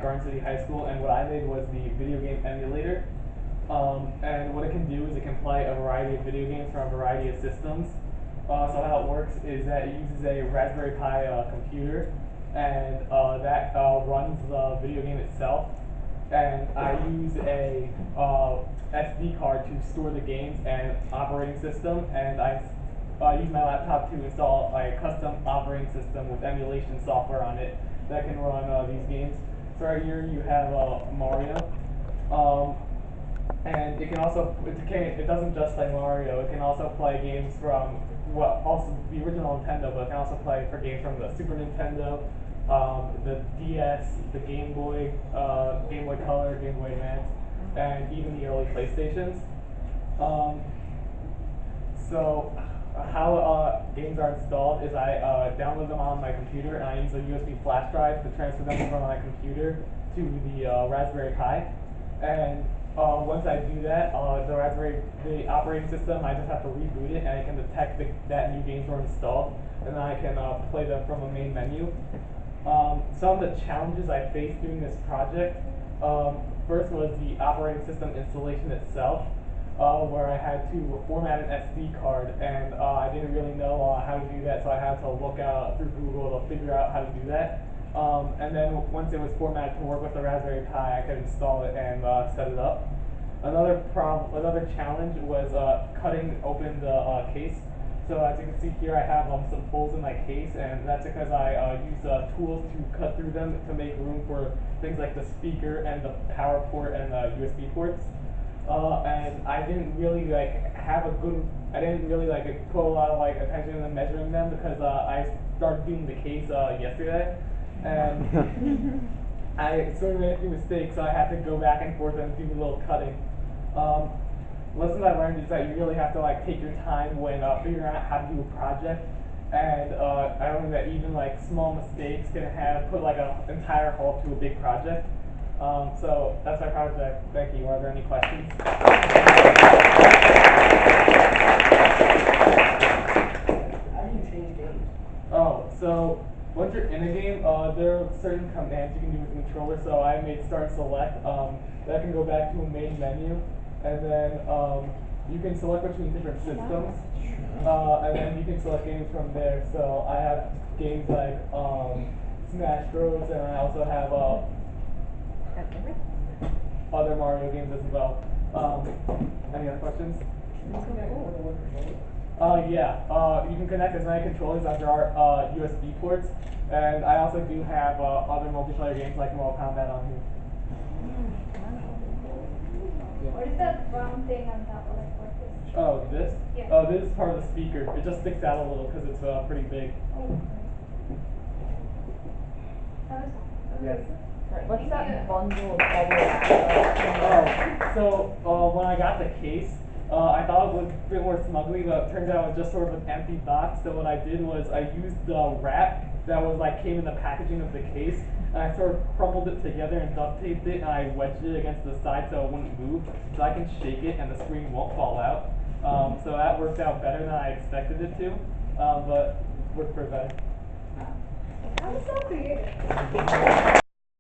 at Garden City High School, and what I made was the video game emulator. And what it can do is it can play a variety of video games from a variety of systems. So how it works is that it uses a Raspberry Pi computer, and that runs the video game itself. And I use a SD card to store the games and operating system, and I use my laptop to install a custom operating system with emulation software on it that can run these games. So right here you have Mario. And it can also, it doesn't just play Mario, it can also play games from, well, also the original Nintendo, but it can also play for games from the Super Nintendo, the DS, the Game Boy Color, Game Boy Advance, and even the early PlayStations. So how games are installed is I download them on my computer, and I use a USB flash drive to transfer them from my computer to the Raspberry Pi. And once I do that, the operating system, I just have to reboot it, and it can detect that new games were installed, and then I can play them from a main menu. Some of the challenges I faced doing this project, first was the operating system installation itself, where I had to format an SD card, and I didn't really know how to do that, so I had to look through Google to figure out how to do that. And then once it was formatted to work with the Raspberry Pi, I could install it and set it up. Another challenge was cutting open the case. So as you can see here, I have some holes in my case, and that's because I use tools to cut through them to make room for things like the speaker and the power port and the USB ports. And I didn't really I didn't really put a lot of attention into measuring them because I started doing the case yesterday, and I sort of made a few mistakes, so I had to go back and forth and do a little cutting. Lesson I learned is that you really have to take your time when figuring out how to do a project, and I learned that even small mistakes can put an entire halt to a big project. So that's my project. Thank you. Are there any questions? How do you change games? Oh, so once you're in a game, there are certain commands you can do with the controller. So I made start and select. That can go back to a main menu, and then you can select between different systems, and then you can select games from there. So I have games like Smash Bros, and I also have other Mario games as well. Any other questions? Yeah. You can connect as many controllers as there are USB ports, and I also do have other multiplayer games like Mortal Kombat on here. What is that brown thing on top of what is? Oh, this? Yeah. Oh, this is part of the speaker. It just sticks out a little because it's pretty big. Oh. That was Yes. What's that bundle of bubbles? So when I got the case, I thought it was a bit more smugly, but it turns out it was just sort of an empty box. So what I did was I used the wrap that was came in the packaging of the case, and I sort of crumpled it together and duct taped it, and I wedged it against the side so it wouldn't move, so I can shake it and the screen won't fall out. So that worked out better than I expected it to, but worked for better. That was so creative.